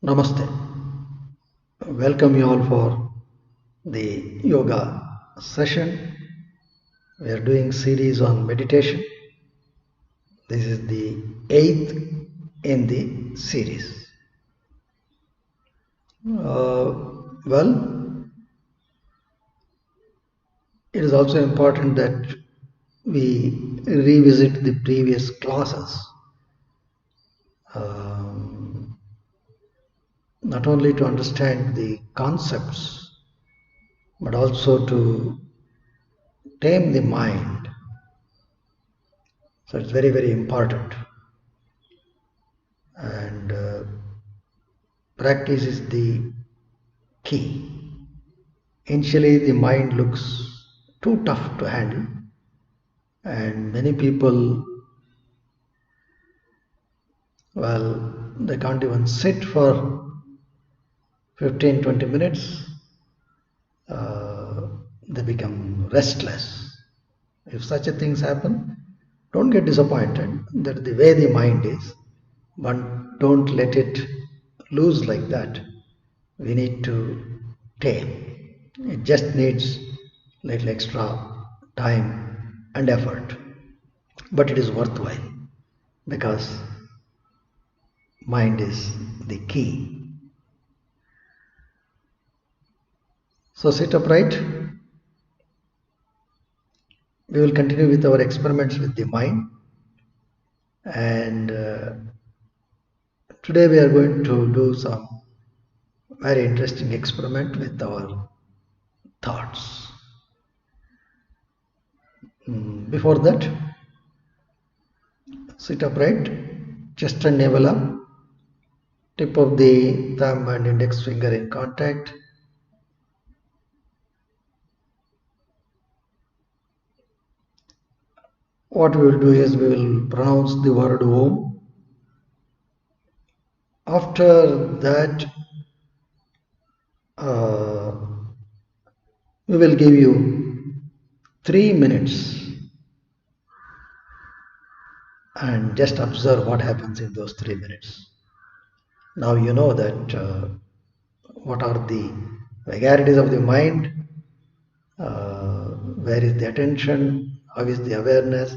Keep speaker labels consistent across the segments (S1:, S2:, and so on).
S1: Namaste. Welcome you all for the yoga session. We are doing series on meditation. This is the 8th in the series. Well, it is also important that we revisit the previous classes, not only to understand the concepts, but also to tame the mind. So it's very, very important. And practice is the key. Initially, the mind looks too tough to handle, and many people, well, they can't even sit for 15-20 minutes. They become restless. If such a things happen, don't get disappointed. That's the way the mind is, but don't let it loose like that. We need to tame. It just needs little extra time and effort, but it is worthwhile because mind is the key. So sit upright. We will continue with our experiments with the mind, and today we are going to do some very interesting experiment with our thoughts. Before that, sit upright, chest and navel up, tip of the thumb and index finger in contact. What we will do is we will pronounce the word Om. After that, we will give you 3 minutes and just observe what happens in those 3 minutes. Now you know that what are the vagaries of the mind, where is the attention, how is the awareness,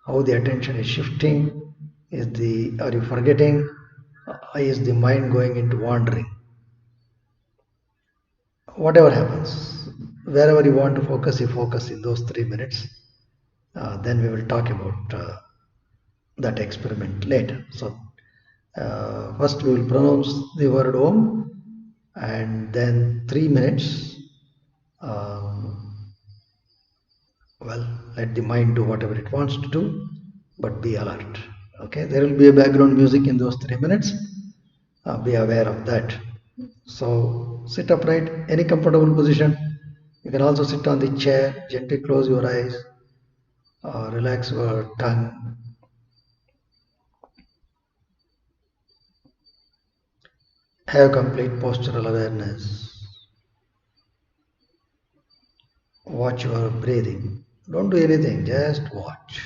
S1: how the attention is shifting, are you forgetting, is the mind going into wandering. Whatever happens, wherever you want to focus, you focus in those 3 minutes. Then we will talk about that experiment later. So first we will pronounce the word Om, and then 3 minutes. Well, let the mind do whatever it wants to do, but be alert. Okay, there will be a background music in those 3 minutes. Be aware of that. So sit upright, any comfortable position. You can also sit on the chair, gently close your eyes, relax your tongue. Have complete postural awareness. Watch your breathing. Don't do anything, just watch.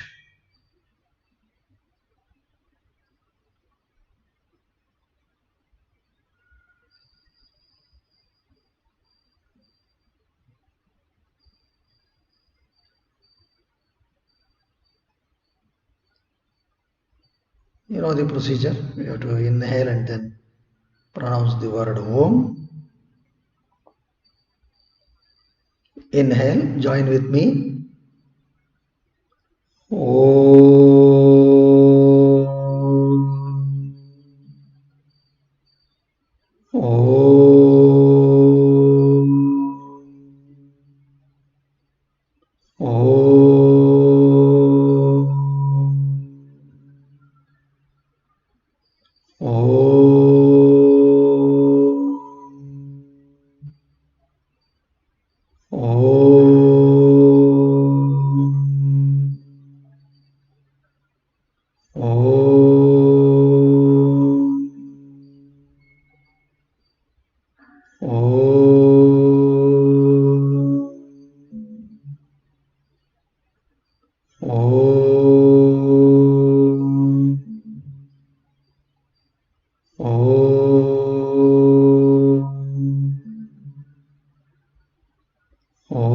S1: You know the procedure. You have to inhale and then pronounce the word Om. Inhale, join with me. Om. Om. Om. Om. Om. Om. Om.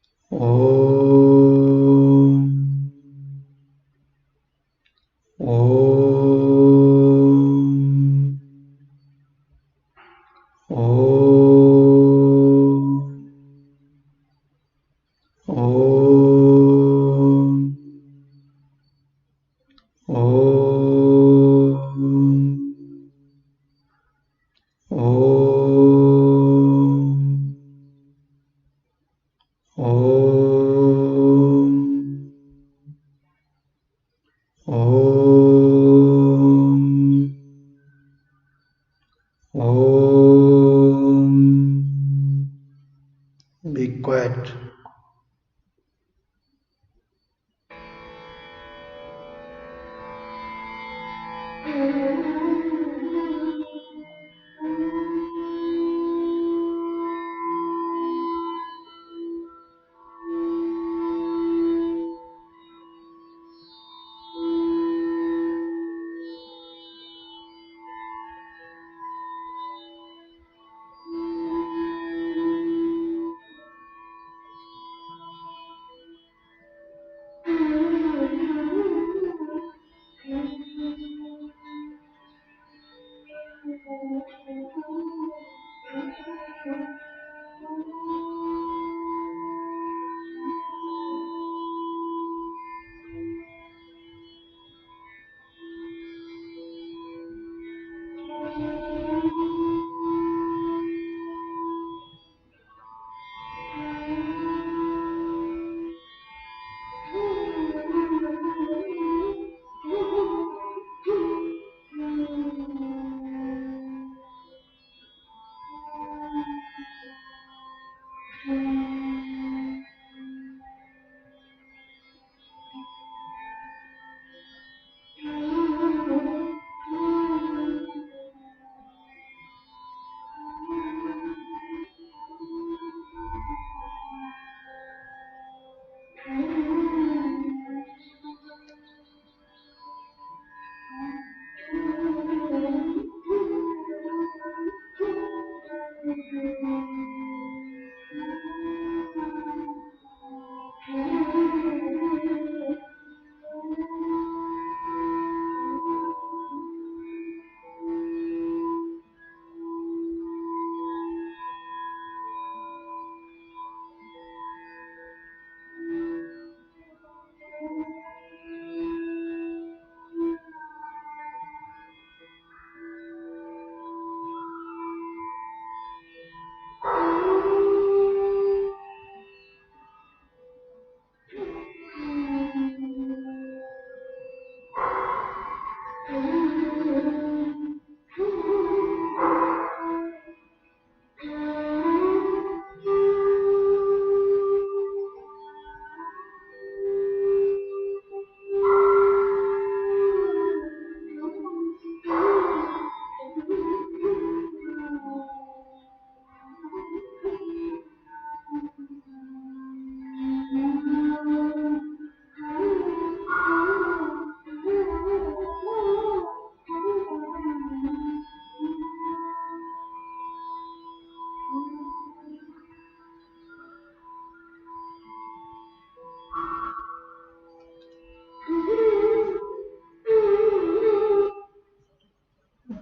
S1: Om. Om. Om. Om. Be quiet.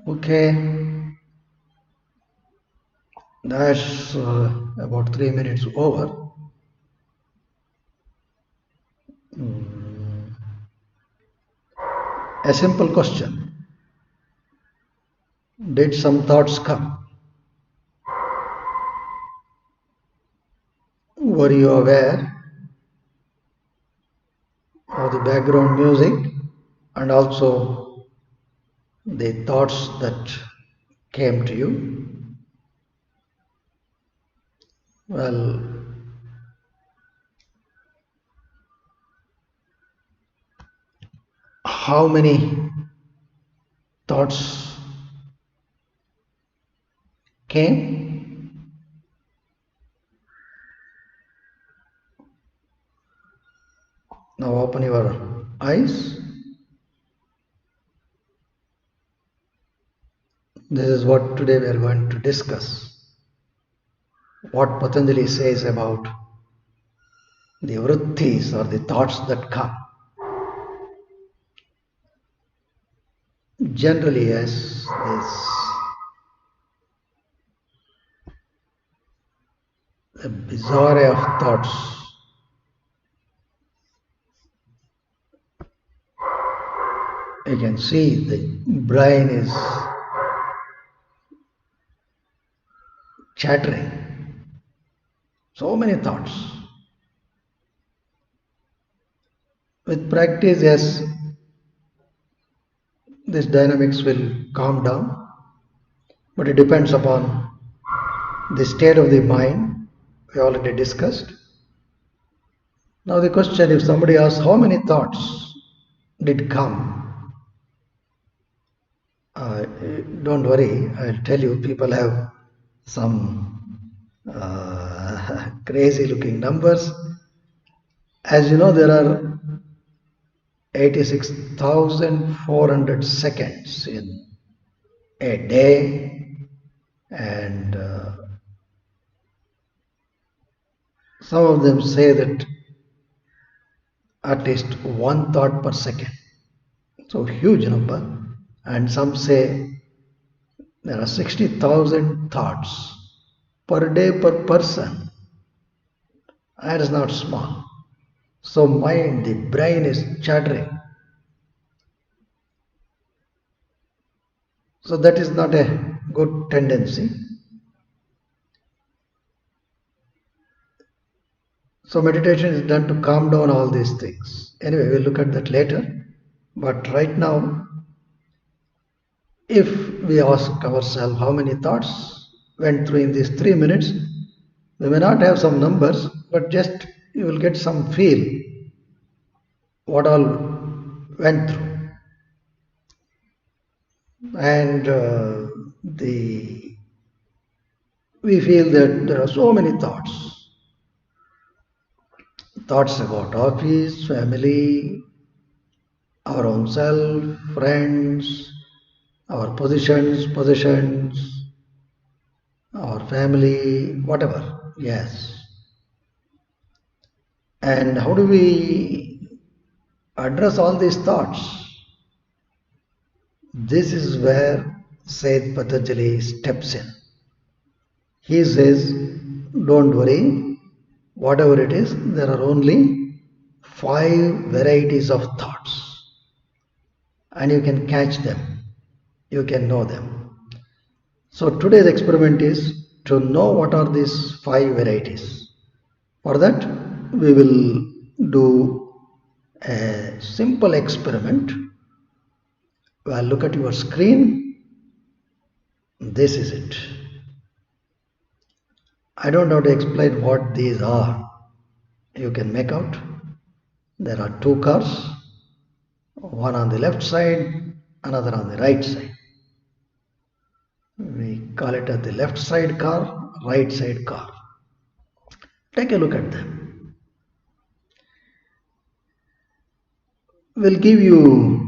S1: Okay, that's about 3 minutes over. A simple question. Did some thoughts come? Were you aware of the background music and also the thoughts that came to you? Well, how many thoughts came? Now open your eyes. This is what today we are going to discuss. What Patanjali says about the Vritttis, or the thoughts that come. Generally, as the bizarre of thoughts you can see the brain is chattering. So many thoughts. With practice, yes, these dynamics will calm down, but it depends upon the state of the mind we already discussed. Now the question, if somebody asks how many thoughts did come, don't worry, I'll tell you, people have some crazy looking numbers. As you know, there are 86,400 seconds in a day, and some of them say that at least one thought per second. So huge number. And some say there are 60,000 thoughts per day per person. That is not small. So mind, the brain is chattering. So that is not a good tendency. So meditation is done to calm down all these things. Anyway, we'll look at that later. But right now, if we ask ourselves how many thoughts went through in these 3 minutes, we may not have some numbers, but just you will get some feel what all went through. And we feel that there are so many thoughts. Thoughts about office, family, our own self, friends, our possessions, our family, whatever. Yes. And how do we address all these thoughts? This is where Saint Patanjali steps in. He says, don't worry, whatever it is, there are only 5 varieties of thoughts. And you can catch them. You can know them. So today's experiment is to know what are these 5 varieties. For that, we will do a simple experiment. Well, look at your screen. This is it. I don't have to explain what these are. You can make out. There are 2 cars, one on the left side, another on the right side. We call it the left side car, right side car. Take a look at them. We'll give you,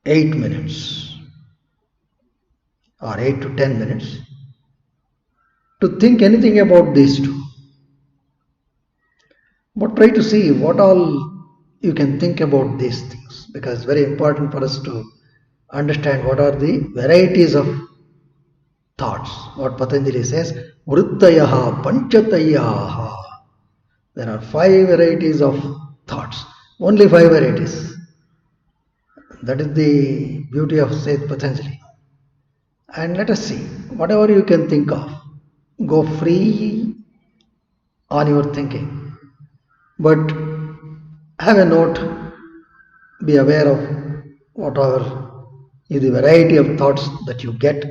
S1: 8 minutes or 8 to 10 minutes to think anything about these 2. But try to see what all you can think about these things, because it's very important for us to understand what are the varieties of thoughts. What Patanjali says, Vrittayaha Panchatayaha. There are 5 varieties of thoughts. Only 5 varieties. That is the beauty of Saint Patanjali. And let us see, whatever you can think of, go free on your thinking. But have a note, be aware of whatever is the variety of thoughts that you get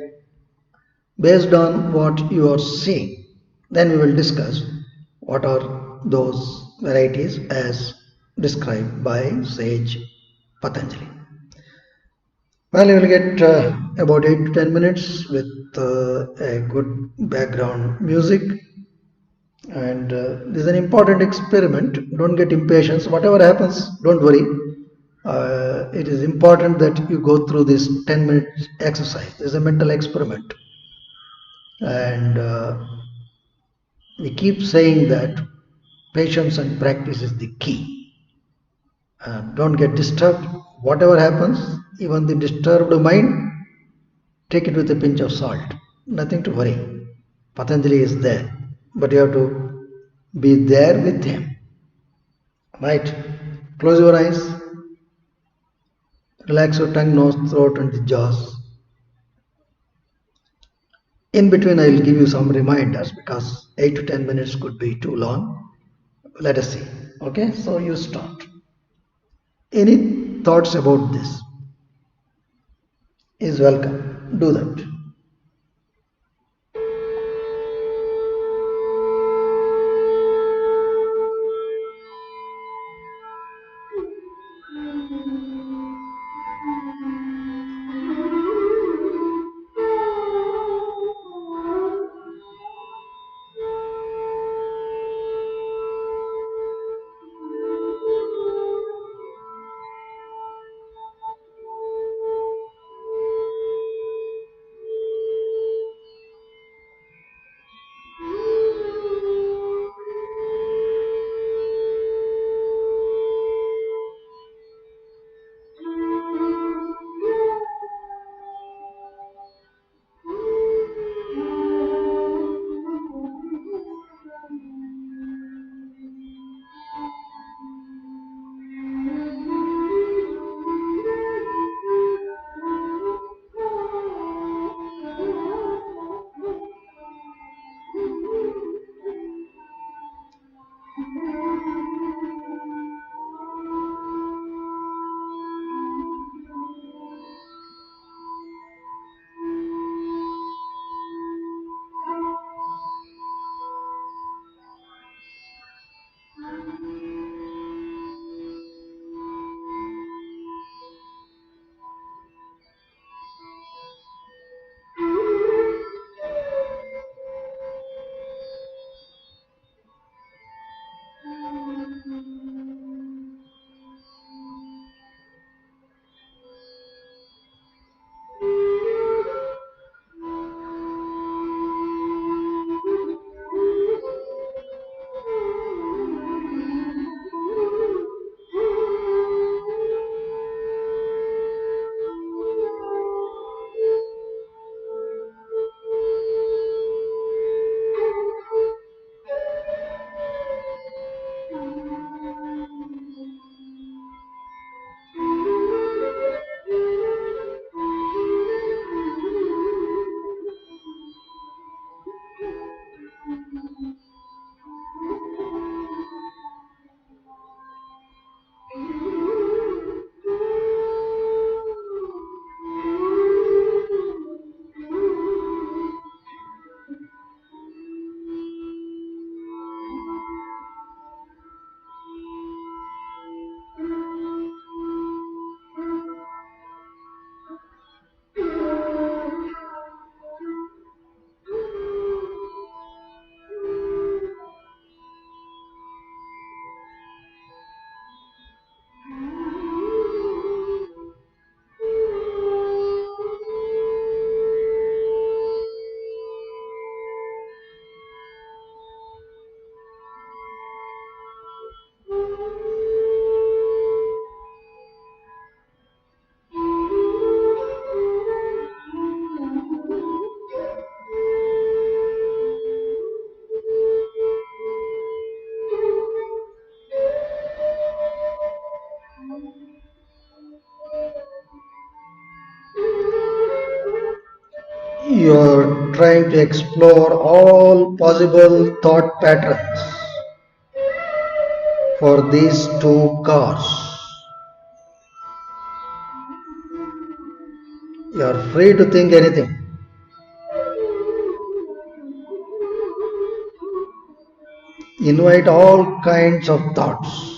S1: based on what you are seeing, Then we will discuss what are those varieties as described by sage Patanjali. Well, you will get about 8 to 10 minutes with a good background music. And this is an important experiment. Don't get impatient. Whatever happens, don't worry. It is important that you go through this 10-minute exercise. This is a mental experiment. And we keep saying that patience and practice is the key. Don't get disturbed. Whatever happens, even the disturbed mind, take it with a pinch of salt. Nothing to worry. Patanjali is there, but you have to be there with him. Right? Close your eyes. Relax your tongue, nose, throat, and the jaws. In between, I will give you some reminders because 8 to 10 minutes could be too long. Let us see. Okay, so you start. Any thoughts about this is welcome. Do that. You're trying to explore all possible thought patterns for these two cars. You're free to think anything. Invite all kinds of thoughts.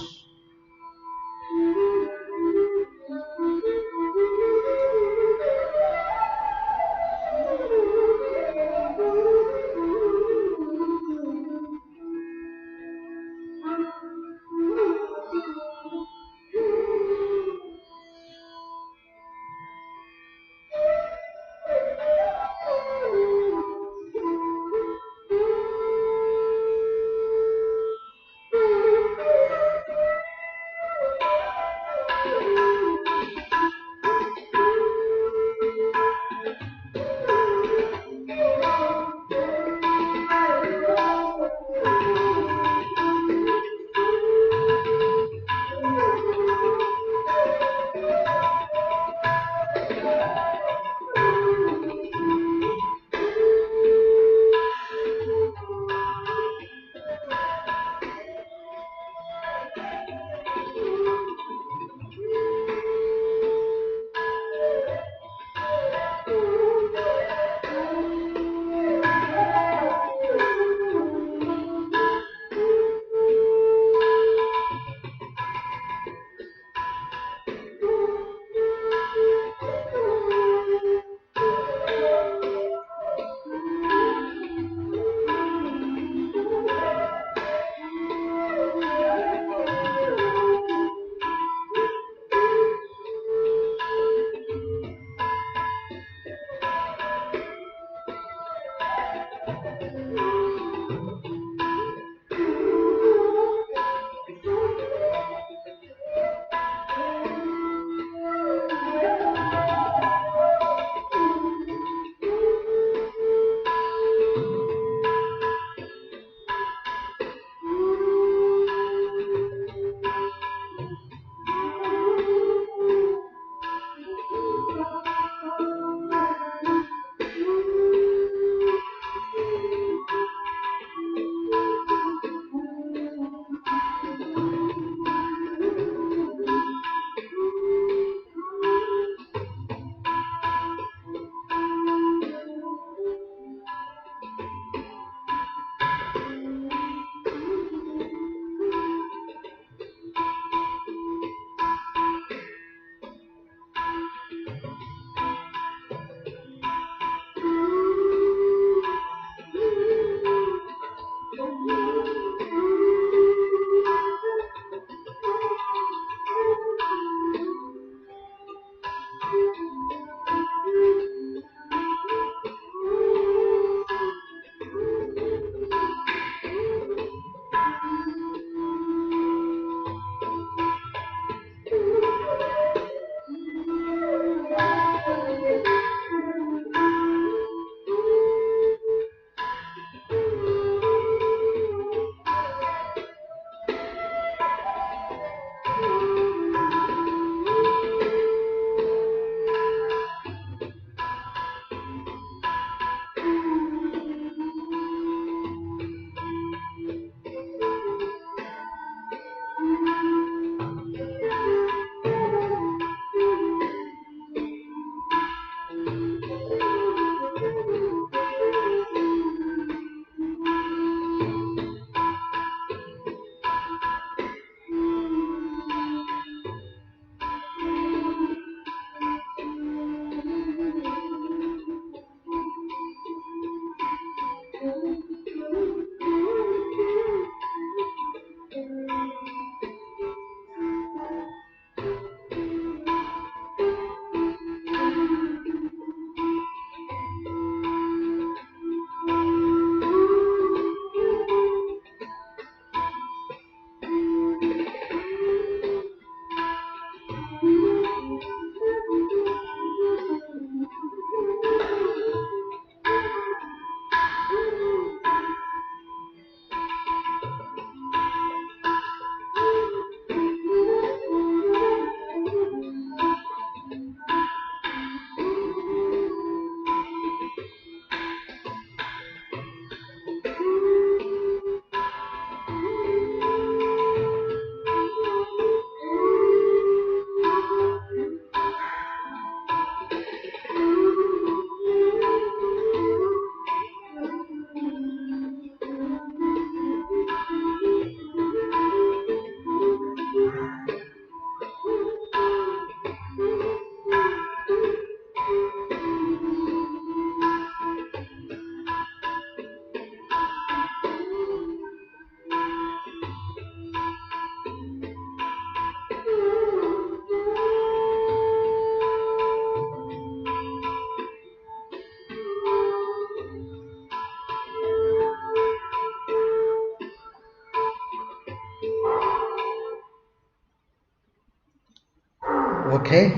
S1: Okay?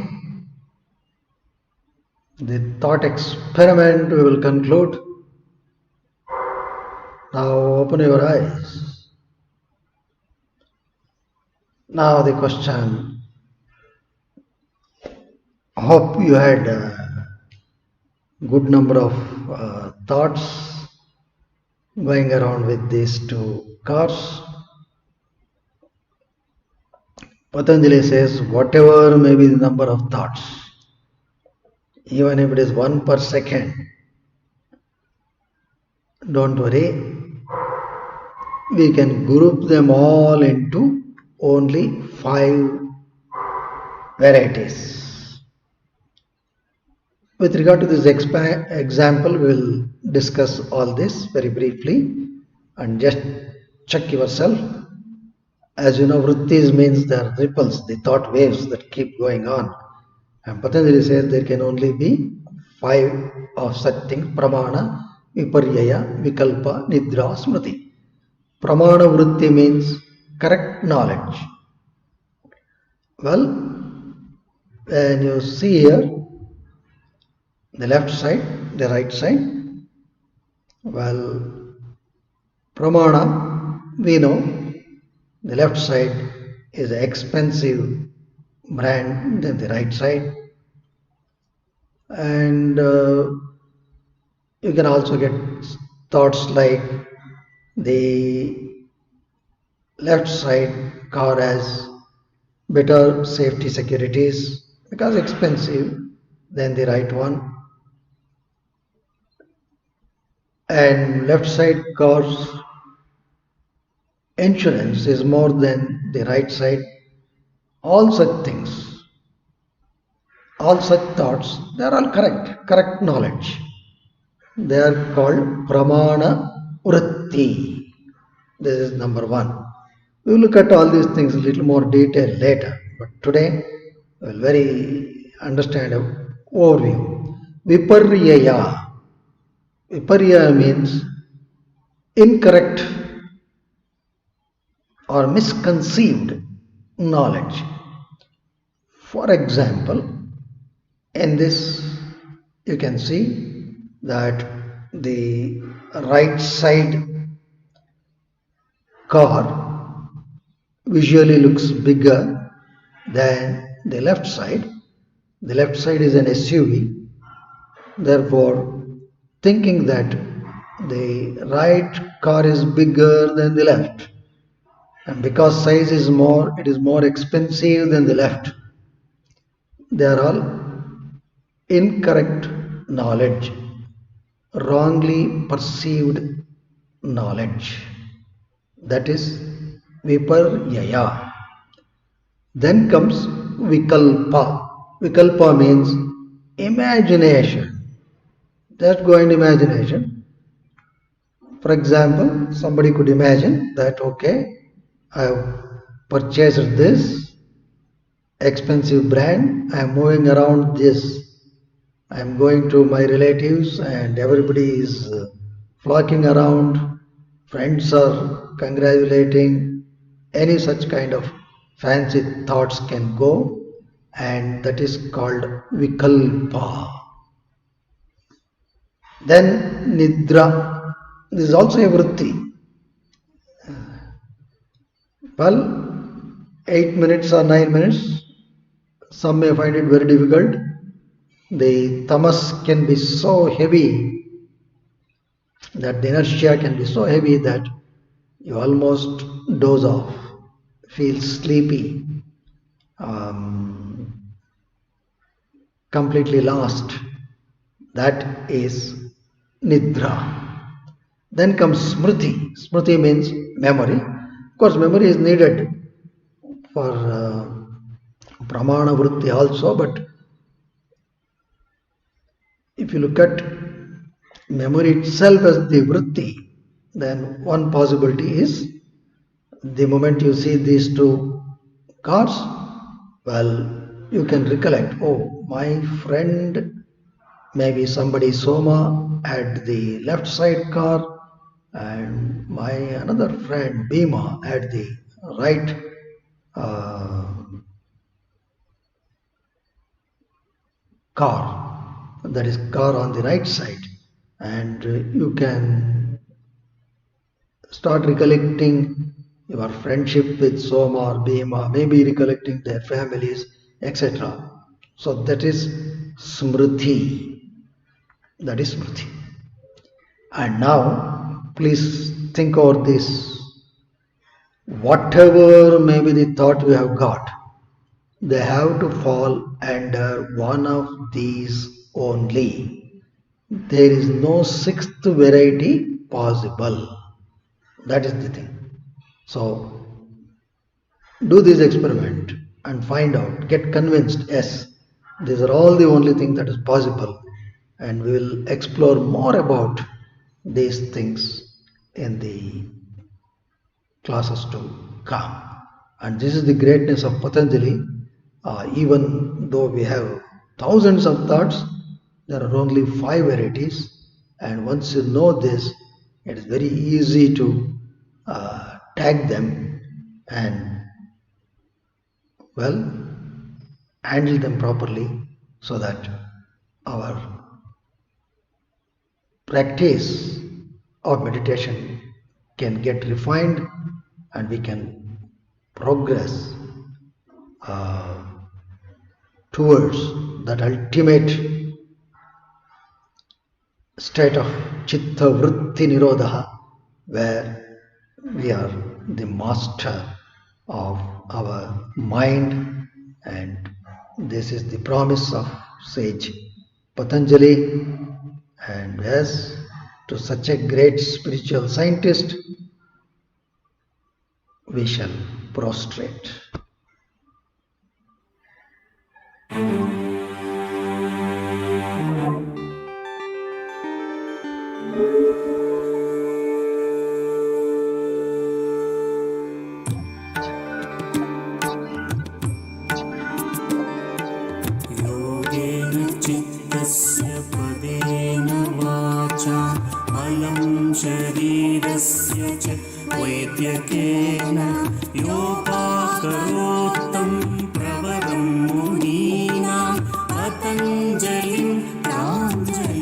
S1: The thought experiment we will conclude. Now open your eyes. Now the question. Hope you had a good number of thoughts going around with these two cars. Patanjali says whatever may be the number of thoughts, even if it is 1 per second, don't worry, we can group them all into only 5 varieties. With regard to this example, we will discuss all this very briefly and just check yourself. As you know, Vritttis means there are ripples, the thought waves that keep going on. And Patanjali says there can only be 5 of such things: pramana, viparyaya, vikalpa, nidra, smriti. Pramana vritti means correct knowledge. Well, when you see here, the left side, the right side, well, pramana, we know the left side is an expensive brand than the right side. And you can also get thoughts like the left side car has better safety securities because expensive than the right one, and left side car's insurance is more than the right side. All such things, all such thoughts, they are all correct knowledge. They are called pramana vritti. This is number 1. We will look at all these things a little more detail later, but today we will very understand an overview. Viparyaya. Viparyaya means incorrect or misconceived knowledge. For example, in this you can see that the right side car visually looks bigger than the left side. The left side is an SUV. Therefore, thinking that the right car is bigger than the left, and because size is more, it is more expensive than the left. They are all incorrect knowledge, wrongly perceived knowledge. That is viparyaya. Then comes vikalpa. Vikalpa means imagination. Just go and imagination. For example, somebody could imagine that, okay, I have purchased this expensive brand, I am moving around this, I am going to my relatives and everybody is flocking around, friends are congratulating, any such kind of fancy thoughts can go, and that is called vikalpa. Then nidra, this is also a vritti. Well, 8 minutes or 9 minutes, some may find it very difficult. The tamas can be so heavy, that the inertia can be so heavy that you almost doze off, feel sleepy, completely lost. That is nidra. Then comes smriti. Smriti means memory. Of course, memory is needed for pramana vritti also, but if you look at memory itself as the vritti, then one possibility is the moment you see these two cars, well, you can recollect, oh, my friend, maybe somebody Soma had the left side car, and my another friend Bhima had the right car, that is car on the right side, and you can start recollecting your friendship with Soma or Bhima, maybe recollecting their families, etc. So that is Smriti. That is Smriti. And now, please think over this. Whatever may be the thought you have got, they have to fall under one of these only. There is no sixth variety possible. That is the thing. So, do this experiment and find out, get convinced, yes, these are all the only thing that is possible, and we will explore more about these things in the classes to come. And this is the greatness of Patanjali. Even though we have thousands of thoughts, there are only 5 varieties, and once you know this, it is very easy to tag them and, well, handle them properly, so that our practice of meditation can get refined and we can progress towards that ultimate state of chitta vritti nirodha, where we are the master of our mind, and this is the promise of sage Patanjali. And as to such a great spiritual scientist, we shall prostrate.
S2: शरीरस्य च वैद्यकेन योगाकरोत्तं प्रवरं मुनीनां पतञ्जलिं प्राञ्जलिरानतोऽस्मि.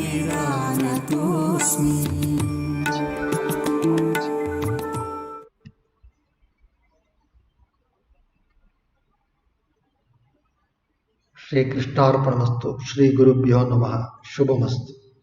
S1: श्री कृष्णार्पणमस्तु. श्री गुरुभ्यो नमः. शुभमस्तु.